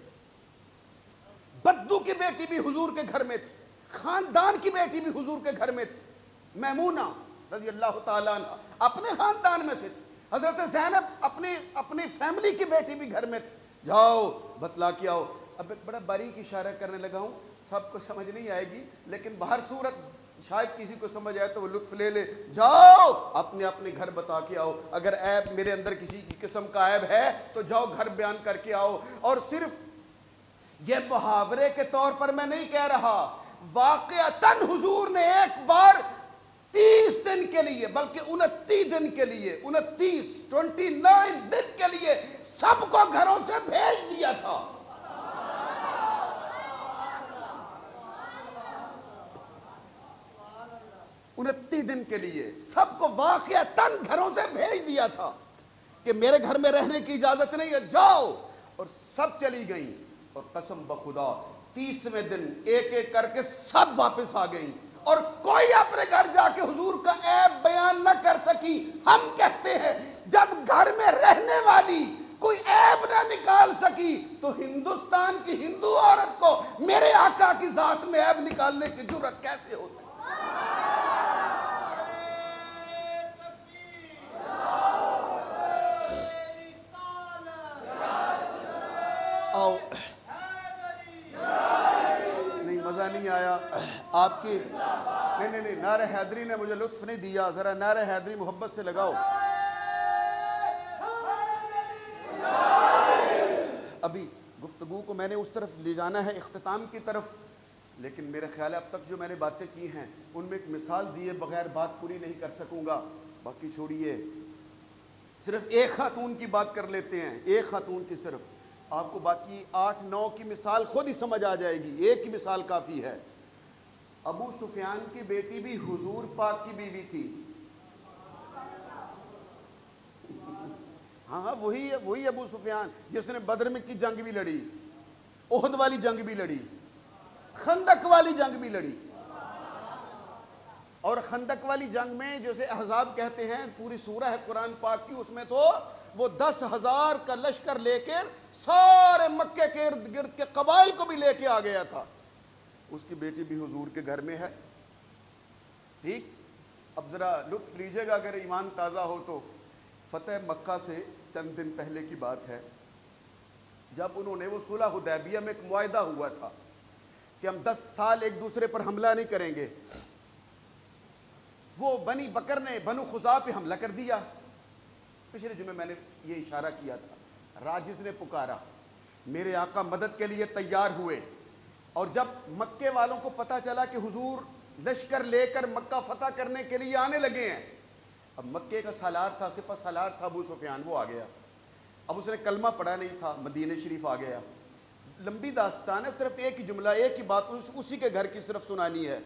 بدو کی بیٹی بھی حضور کے گھر میں تھی، خاندان کی بیٹی بھی حضور کے گھر میں تھی۔ میمونہ رضی اللہ تعالیٰ عنہ اپنے خاندان میں سے تھی، حضرت زینب اپنی فیملی کی بیٹی بھی گھر میں تھی، جاؤ بتلا کے آؤ۔ اب ایک بڑا باریک اشارہ کرنے لگا ہوں، سب کو سمجھ نہیں آئے گی، لیکن باہر صورت شاید کسی کو سمجھ آئے تو وہ لطف لے لے۔ جاؤ اپنے گھر بتا کے آؤ، اگر عیب میرے اندر کسی قسم کا عیب ہے تو جاؤ گھر بیان کر کے آؤ۔ اور صرف یہ محاورے کے طور پر میں نہیں کہہ رہا، واقعتاً حضور نے ایک بار 30 دن کے لیے بلکہ 29 دن کے لیے 29 دن کے لیے سب کو گھروں سے بھیج دیا تھا۔ 29 دن کے لیے سب کو واقعتاً گھروں سے بھیج دیا تھا کہ میرے گھر میں رہنے کی اجازت نہیں ہے، جاؤ۔ اور سب چلی گئیں، اور قسم بخدا 30ویں دن ایک ایک کر کے سب واپس آ گئیں، اور کوئی اپنے گھر جا کے حضور کا عیب بیان نہ کر سکی۔ ہم کہتے ہیں جب گھر میں رہنے والی کوئی عیب نہ نکال سکی تو ہندوستان کی ہندو عورت کو میرے آقا کی ذات میں عیب نکالنے کی جرأت کیسے ہو سکتی؟ آؤ، نہیں مزہ نہیں آیا آپ کی، نہیں نعرہ حیدری نے مجھے لطف نہیں دیا، ذرا نعرہ حیدری محبت سے لگاؤ۔ ابھی گفتگو کو میں نے اس طرف لے جانا ہے، اختتام کی طرف، لیکن میرے خیال ہے اب تک جو میں نے باتیں کی ہیں ان میں ایک مثال دیے بغیر بات پوری نہیں کر سکوں گا۔ باقی چھوڑیے، صرف ایک خاتون کی بات کر لیتے ہیں، ایک خاتون کی صرف، آپ کو باقی 8 9 کی مثال خود ہی سمجھ آ جائے گی، ایک کی مثال کافی ہے۔ ابو سفیان کی بیٹی بھی حضور پاک کی بیوی تھی. ہاں وہی ابو سفیان جس نے بدر میں کی جنگ بھی لڑی, احد والی جنگ بھی لڑی, خندق والی جنگ بھی لڑی. اور خندق والی جنگ میں جسے احزاب کہتے ہیں, پوری سورہ ہے قرآن پاک کی, اس میں تو وہ 10,000 کا لشکر لے کر سارے مکے کے ارد گرد کے قبائل کو بھی لے کے آ گیا تھا. اس کی بیٹی بھی حضور کے گھر میں ہے. ٹھیک, اب ذرا لطف لیجیے گا اگر ایمان تازہ ہو تو. فتح مکہ سے چند دن پہلے کی بات ہے, جب انہوں نے وہ صلح حدیبیہ میں ایک معاہدہ ہوا تھا کہ ہم 10 سال ایک دوسرے پر حملہ نہیں کریں گے. وہ بنی بکر نے بنو خزاع پہ حملہ کر دیا. پچھلے جمعے میں نے یہ اشارہ کیا تھا, راجز نے پکارا, میرے آقا مدد کے لیے تیار ہوئے, اور جب مکے والوں کو پتہ چلا کہ حضور لشکر لے کر مکہ فتح کرنے کے لیے آنے لگے ہیں, اب مکے کا سالار تھا, سپہ سالار تھا ابو سفیان, وہ آ گیا. اب اس نے کلمہ پڑھا نہیں تھا, مدینہ شریف آ گیا. لمبی داستان ہے, صرف ایک ہی جملہ, ایک ہی بات اسی کے گھر کی صرف سنانی ہے.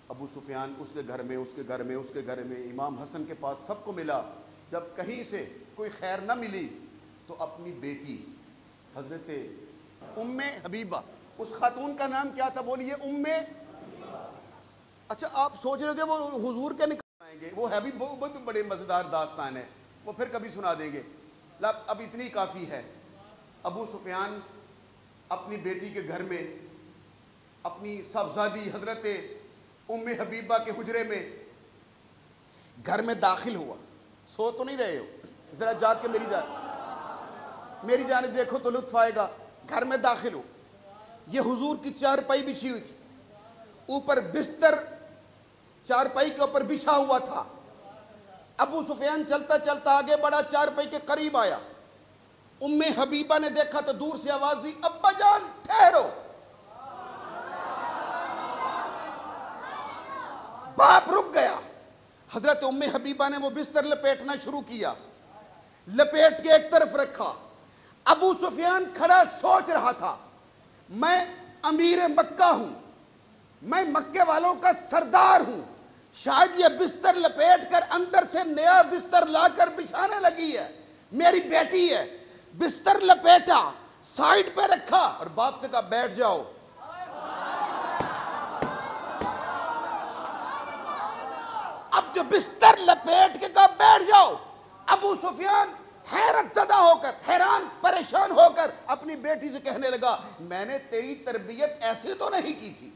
ابو سفیان اس کے گھر میں, اس کے گھر میں, اس کے گھر میں, امام حسن کے پاس, سب کو ملا. جب کہیں سے کوئی خیر نہ ملی تو اپنی بیٹی حضرت ام حبیبہ, اس خاتون کا نام کیا تھا بولیے؟ ام. اچھا آپ سوچ رہے ہو کہ وہ حضور کے نکال آئیں گے, وہ ہے بھی بڑے مزیدار داستان ہے, وہ پھر کبھی سنا دیں گے. اب اتنی کافی ہے. ابو سفیان اپنی بیٹی کے گھر میں اپنی صاحبزادی حضرت ام حبیبہ کے حجرے میں گھر میں داخل ہوا. سو تو نہیں رہے ہو؟ ذرا جاگ کے میری جانب دیکھو تو لطف آئے گا. گھر میں داخل ہو, یہ حضور کی چارپائی بچھی ہوئی تھی, اوپر بستر چارپائی کے اوپر بچھا ہوا تھا. ابو سفیان چلتا چلتا آگے بڑھا, چارپائی کے قریب آیا. ام حبیبہ نے دیکھا تو دور سے آواز دی, ابا جان ٹھہرو. باپ رک گیا. حضرت ام حبیبہ نے وہ بستر لپیٹنا شروع کیا, لپیٹ کے ایک طرف رکھا. ابو سفیان کھڑا سوچ رہا تھا, میں امیر مکہ ہوں, میں مکے والوں کا سردار ہوں, شاید یہ بستر لپیٹ کر اندر سے نیا بستر لا کر بچھانے لگی ہے, میری بیٹی ہے. بستر لپیٹا, سائیڈ پہ رکھا اور باپ سے کہا بیٹھ جاؤ. اب جو بستر لپیٹ کے کہا بیٹھ جاؤ, ابو سفیان حیرت زدہ ہو کر, حیران پریشان ہو کر اپنی بیٹی سے کہنے لگا, میں نے تیری تربیت ایسی تو نہیں کی تھی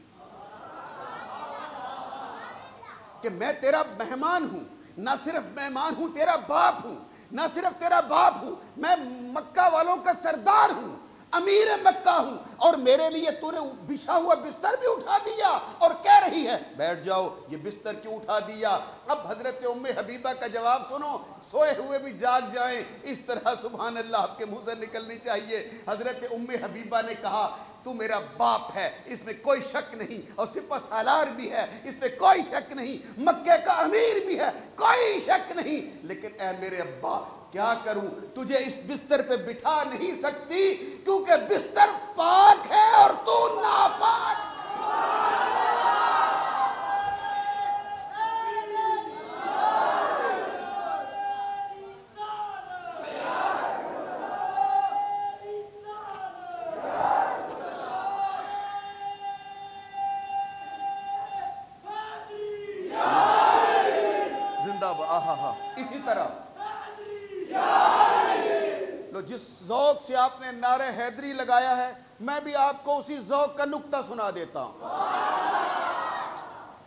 کہ میں تیرا مہمان ہوں, نہ صرف مہمان ہوں, تیرا باپ ہوں, نہ صرف تیرا باپ ہوں, میں مکہ والوں کا سردار ہوں, امیر مکہ ہوں, اور میرے لیے تو نے بچھا ہوا بستر بھی اٹھا دیا اور کہہ رہی ہے بیٹھ جاؤ. یہ بستر کیوں اٹھا دیا؟ اب حضرت ام حبیبہ کا جواب سنو, سوئے ہوئے بھی جاگ جائیں, اس طرح سبحان اللہ آپ کے منہ سے نکلنی چاہیے. حضرت ام حبیبہ نے کہا, تو میرا باپ ہے, اس میں کوئی شک نہیں, اور سپہ سالار بھی ہے, اس میں کوئی شک نہیں, مکے کا امیر بھی ہے, کوئی شک نہیں, لیکن اے میرے ابا کیا کروں, تجھے اس بستر پہ بٹھا نہیں سکتی کیونکہ بستر پاک ہے اور تو ناپاک. اسی طرح لو جس ذوق سے آپ نے نعرہ حیدری لگایا ہے, میں بھی آپ کو اسی ذوق کا نکتہ سنا دیتا ہوں.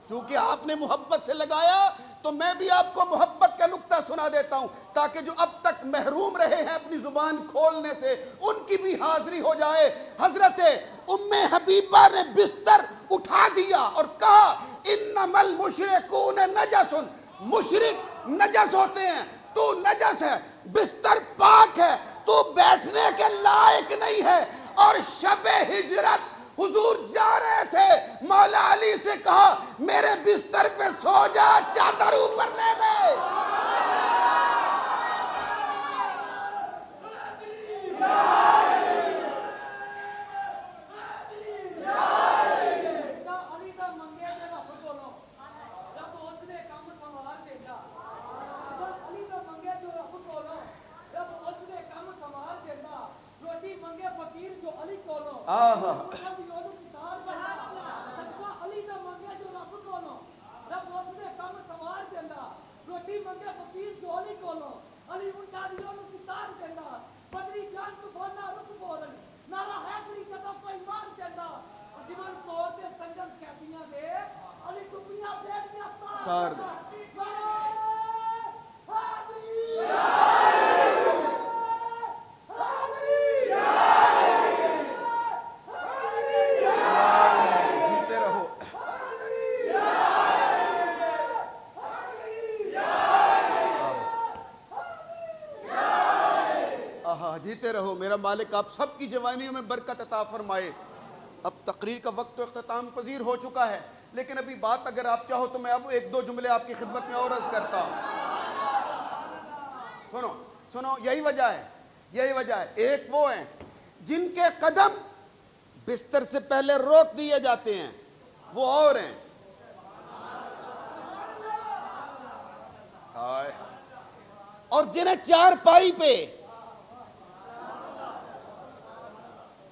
کیونکہ آپ نے محبت سے لگایا تو میں بھی آپ کو محبت کا نکتہ سنا دیتا ہوں, تاکہ جو اب تک محروم رہے ہیں اپنی زبان کھولنے سے, ان کی بھی حاضری ہو جائے. حضرت ام حبیبہ نے بستر اٹھا دیا اور کہا, انما المشرکون نجس, مشرک نجس ہوتے ہیں, تو نجس ہے, بستر پاک ہے, تو بیٹھنے کے لائق نہیں ہے. اور شب ہجرت حضور جا رہے تھے, مولا علی سے کہا میرے بستر پہ سو جا, چادر اوپر لے لے. تار دے جیتے رہو جیتے رہو میرا مالک آپ سب کی جوانیوں میں برکت عطا فرمائے. اب تقریر کا وقت تو اختتام پذیر ہو چکا ہے، لیکن ابھی بات اگر آپ چاہو تو میں اب ایک دو جملے آپ کی خدمت میں اور عرض کرتا ہوں. سنو یہی وجہ ہے. ایک وہ ہیں جن کے قدم بستر سے پہلے روک دیے جاتے ہیں، وہ اور ہیں. اور جنہیں چار پائی پہ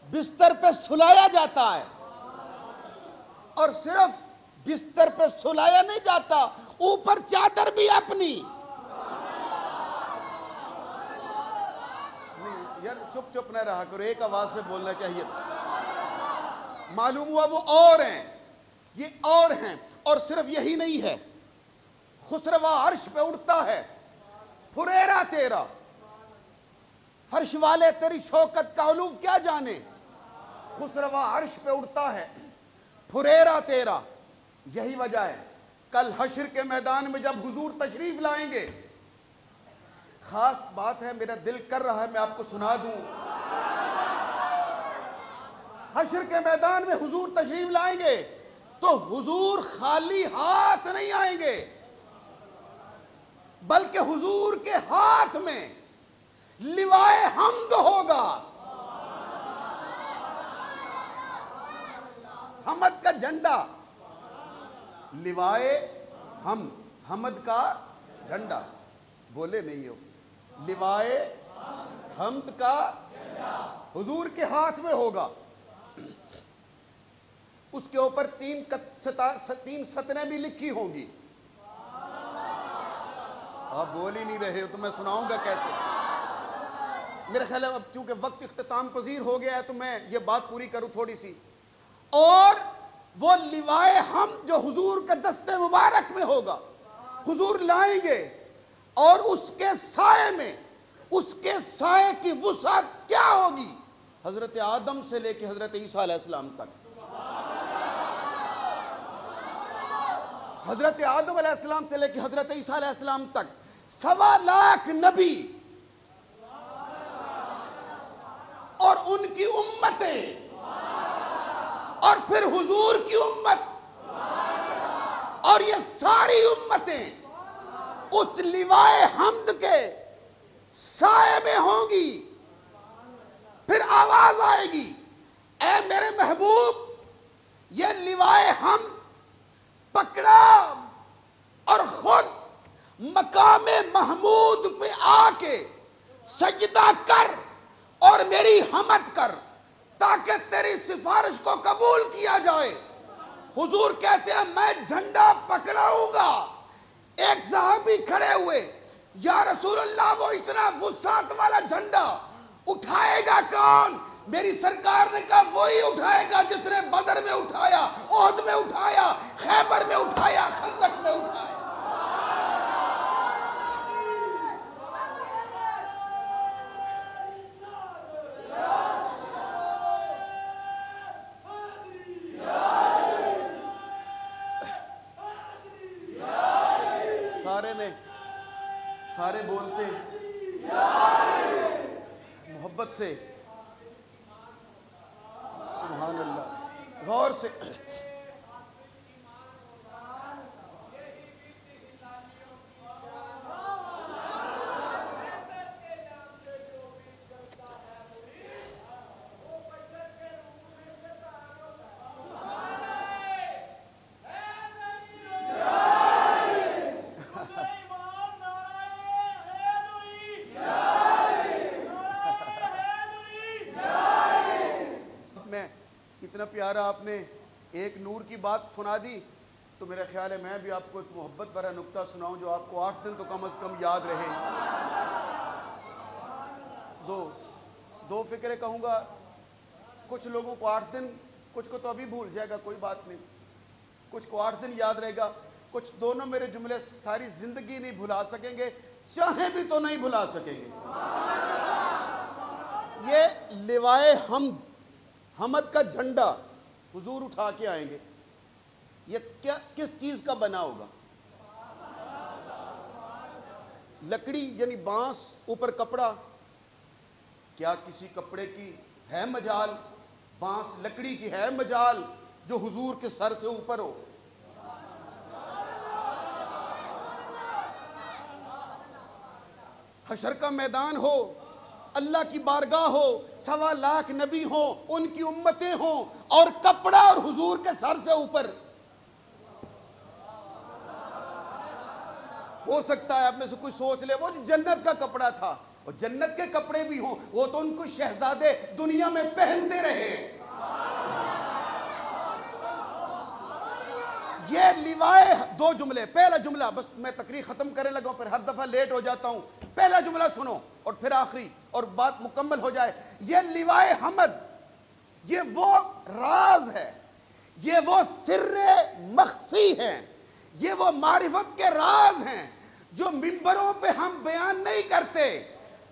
بستر پہ سلایا جاتا ہے، اور صرف بستر پہ سلایا نہیں جاتا، اوپر چادر بھی اپنی. نہیں یار چپ نہ رہا کرو، ایک آواز سے بولنا چاہیے. معلوم ہوا وہ اور ہیں، یہ اور ہیں. اور صرف یہی نہیں ہے، خسروا عرش پہ اڑتا ہے، پھریرا تیرا. فرش والے تیری شوکت کا علوف کیا جانے، خسروا عرش پہ اڑتا ہے، پھریرا تیرا. یہی وجہ ہے کل حشر کے میدان میں جب حضور تشریف لائیں گے، خاص بات ہے، میرا دل کر رہا ہے میں آپ کو سنا دوں. حشر کے میدان میں حضور تشریف لائیں گے تو حضور خالی ہاتھ نہیں آئیں گے، بلکہ حضور کے ہاتھ میں لوائے حمد ہوگا. حمد کا جھنڈا، لوائے حمد کا جھنڈا. بولے نہیں ہو، لوائے حمد کا حضور کے ہاتھ میں ہوگا. اس کے اوپر تین سطریں بھی لکھی ہوں گی. آپ بول ہی نہیں رہے ہو تو میں سناؤں گا کیسے. میرے خیال ہے اب چونکہ وقت اختتام پذیر ہو گیا ہے تو میں یہ بات پوری کروں تھوڑی سی. اور وہ لوائے حمد جو حضور کے دستے مبارک میں ہوگا، حضور لائیں گے، اور اس کے سائے میں، اس کے سائے کی وسعت کیا ہوگی، حضرت آدم سے لے کے حضرت عیسیٰ علیہ السلام تک. حضرت آدم علیہ السلام سے لے کے حضرت عیسیٰ علیہ السلام تک 1.25 لاکھ نبی اور ان کی امتیں، اور پھر حضور کی امت، اور یہ ساری امتیں اس لوائے حمد کے سائے میں ہوں گی. پھر آواز آئے گی، اے میرے محبوب، یہ لوائے حمد پکڑا اور خود مقام محمود پہ آ کے سجدہ کر اور میری حمد کر تاکہ تیری سفارش کو قبول کیا جائے. حضور کہتے ہیں میں جھنڈا پکڑاؤں گا. ایک صحابی کھڑے ہوئے، یا رسول اللہ وہ اتنا وسعت والا جھنڈا اٹھائے گا کون؟ میری سرکار نے کہا وہی اٹھائے گا جس نے بدر میں اٹھایا، احد میں اٹھایا، خیبر میں اٹھایا، خندق میں اٹھایا. سارے بولتے محبت سے سبحان اللہ، غور سے. بیچارہ آپ نے ایک نور کی بات سنا دی، تو میرا خیال ہے میں بھی آپ کو ایک محبت بھرا نکتہ سناؤں جو آپ کو 8 دن تو کم از کم یاد رہے۔ دو فکریں کہوں گا، کچھ لوگوں کو 8 دن، کچھ کو تو ابھی بھول جائے گا، کوئی بات نہیں، کچھ کو 8 دن یاد رہے گا، کچھ دونوں میرے جملے ساری زندگی نہیں بھلا سکیں گے، چاہیں بھی تو نہیں بھلا سکیں گے۔ یہ لوائے حمد کا جھنڈا حضور اٹھا کے آئیں گے، یہ کس چیز کا بنا ہوگا؟ لکڑی یعنی بانس، اوپر کپڑا، کیا کسی کپڑے کی ہے مجال؟ بانس لکڑی کی ہے مجال جو حضور کے سر سے اوپر ہو؟ حشر کا میدان ہو، اللہ کی بارگاہ ہو، 1.25 لاکھ نبی ہوں، ان کی امتیں ہوں، اور کپڑا اور حضور کے سر سے اوپر۔ ہو سکتا ہے آپ میں سے کوئی سوچ لے وہ جو جنت کا کپڑا تھا، اور جنت کے کپڑے بھی ہوں، وہ تو ان کو شہزادے دنیا میں پہنتے رہے۔ یہ لیوائے، 2 جملے، پہلا جملہ، بس میں تقریر ختم کرنے لگا ہوں، پھر ہر دفعہ لیٹ ہو جاتا ہوں، پہلا جملہ سنو اور پھر آخری، اور بات مکمل ہو جائے۔ یہ لیوائے حمد، یہ وہ راز ہے، یہ وہ سر مخفی ہیں، یہ وہ معرفت کے راز ہیں جو ممبروں پہ ہم بیان نہیں کرتے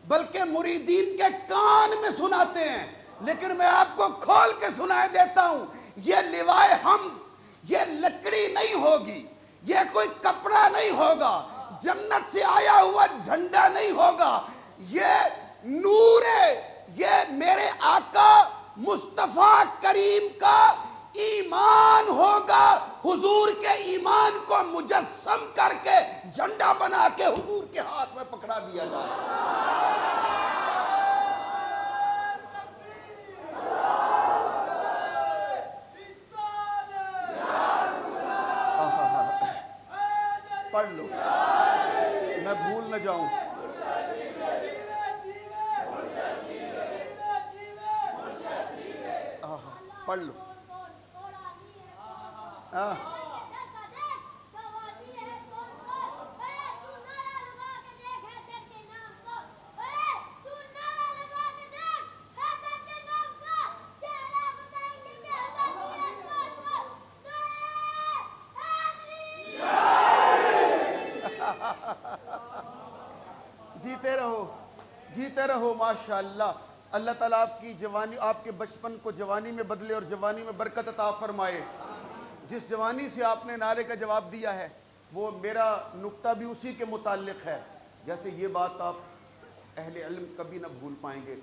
بلکہ مریدین کے کان میں سناتے ہیں، لیکن میں آپ کو کھول کے سنائے دیتا ہوں، یہ لیوائے حمد یہ لکڑی نہیں ہوگی، یہ کوئی کپڑا نہیں ہوگا، جنت سے آیا ہوا جھنڈا نہیں ہوگا، یہ نور ہے، یہ میرے آقا مصطفیٰ کریم کا ایمان ہوگا۔ حضور کے ایمان کو مجسم کر کے جھنڈا بنا کے حضور کے ہاتھ میں پکڑا دیا جائے۔ پڑھ لو، میں بھول نہ جاؤں۔ پڑھ لو۔ جیتے رہو، جیتے رہو، ماشاءاللہ۔ اللہ تعالیٰ آپ کی جوانی، آپ کے بچپن کو جوانی میں بدلے اور جوانی میں برکت عطا فرمائے۔ جس جوانی سے آپ نے نعرے کا جواب دیا ہے وہ میرا نکتہ بھی اسی کے متعلق ہے۔ جیسے یہ بات آپ اہل علم کبھی نہ بھول پائیں گے،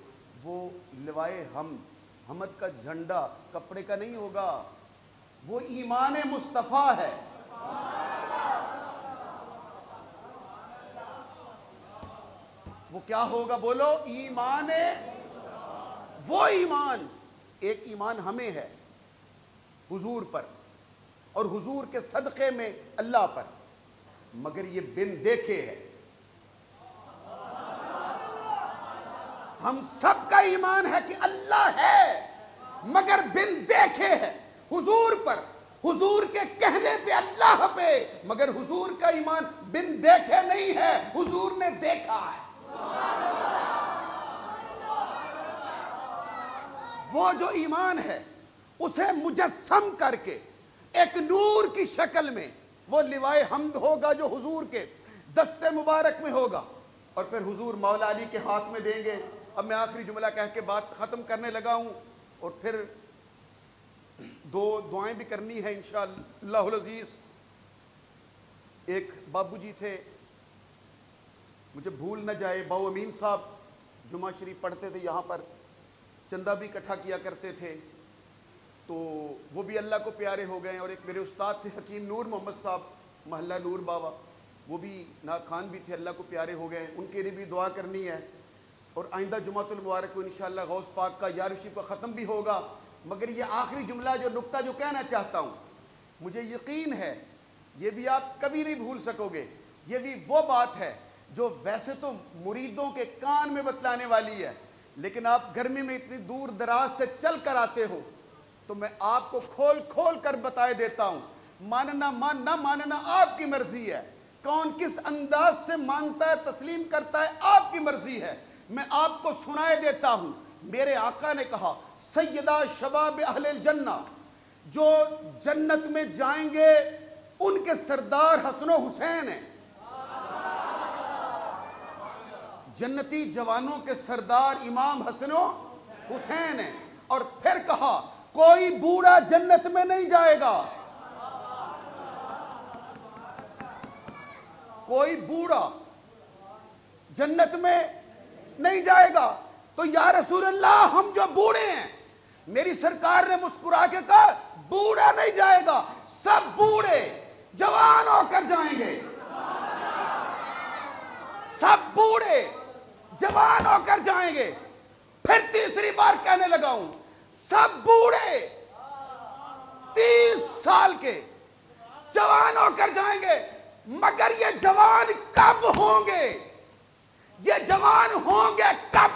وہ لوائے حمد کا جھنڈا کپڑے کا نہیں ہوگا، وہ ایمان مصطفیٰ ہے۔ وہ کیا ہوگا بولو؟ ایمان، وہ ایمان، ایک ایمان ہمیں ہے حضور پر اور حضور کے صدقے میں اللہ پر، مگر یہ بن دیکھے ہے۔ ہم سب کا ایمان ہے کہ اللہ ہے مگر بن دیکھے ہے حضور پر، حضور کے کہنے پہ اللہ پہ، مگر حضور کا ایمان بن دیکھے نہیں ہے، حضور نے دیکھا ہے۔ وہ جو ایمان ہے اسے مجسم کر کے ایک نور کی شکل میں وہ لوائے حمد ہوگا جو حضور کے دست مبارک میں ہوگا، اور پھر حضور مولا علی کے ہاتھ میں دیں گے۔ اب میں آخری جملہ کہہ کے بات ختم کرنے لگا ہوں، اور پھر 2 دعائیں بھی کرنی ہے انشاءاللہ العزیز۔ ایک بابو جی تھے، مجھے بھول نہ جائے، باو امین صاحب، جمعہ شریف پڑھتے تھے یہاں پر، چندہ بھی اکٹھا کیا کرتے تھے، تو وہ بھی اللہ کو پیارے ہو گئے۔ اور ایک میرے استاد تھے حکیم نور محمد صاحب، محلہ نور بابا، وہ بھی نعت خوان بھی تھے، اللہ کو پیارے ہو گئے، ان کے لیے بھی دعا کرنی ہے۔ اور آئندہ جمعۃ المبارک کو انشاءاللہ غوث پاک کا یا رشید کا ختم بھی ہوگا۔ مگر یہ آخری جملہ جو نکتہ جو کہنا چاہتا ہوں، مجھے یقین ہے یہ بھی آپ کبھی نہیں بھول سکو گے، یہ بھی وہ بات ہے جو ویسے تو مریدوں کے کان میں بتلانے والی ہے، لیکن آپ گرمی میں اتنی دور دراز سے چل کر آتے ہو، تو میں آپ کو کھول کھول کر بتائے دیتا ہوں، ماننا نہ ماننا آپ کی مرضی ہے، کون کس انداز سے مانتا ہے تسلیم کرتا ہے آپ کی مرضی ہے۔ میں آپ کو سنائے دیتا ہوں، میرے آقا نے کہا سیدہ شباب اہل الجنہ، جو جنت میں جائیں گے ان کے سردار حسن و حسین ہیں، جنتی جوانوں کے سردار امام حسن و حسین ہیں۔ اور پھر کہا کوئی بوڑھا جنت میں نہیں جائے گا، کوئی بوڑھا جنت میں نہیں جائے گا۔ تو یا رسول اللہ ہم جو بوڑھے ہیں، میری سرکار نے مسکرا کے کہا بوڑھا نہیں جائے گا، سب بوڑھے جوان ہو کر جائیں گے، سب بوڑھے جوان ہو کر جائیں گے۔ پھر تیسری بار کہنے لگا ہوں سب بوڑھے 30 سال کے جوان ہو کر جائیں گے، مگر یہ جوان کب ہوں گے؟ یہ جوان ہوں گے کب؟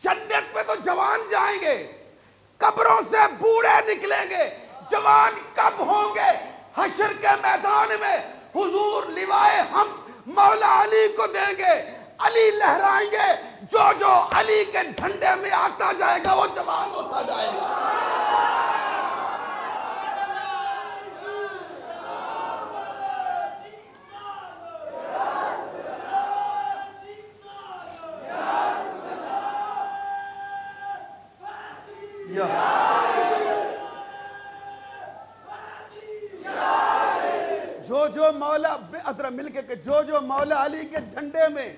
جنت میں تو جوان جائیں گے، قبروں سے بوڑھے نکلیں گے، جوان کب ہوں گے؟ حشر کے میدان میں حضور لوائے ہم مولا علی کو دیں گے، علی لہرائیں گے، جو علی کے جھنڈے میں آتا جائے گا وہ جوان ہوتا جائے گا۔ جو مولا ازرا مل کے کہ جو مولا علی کے جھنڈے میں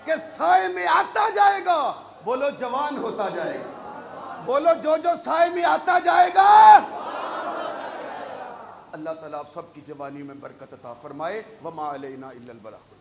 کے سائے میں آتا جائے گا بولو جوان ہوتا جائے گا، بولو جو سائے میں آتا جائے گا۔ اللہ تعالیٰ آپ سب کی جوانی میں برکت عطا فرمائے۔ وما علینا الا البلاغ۔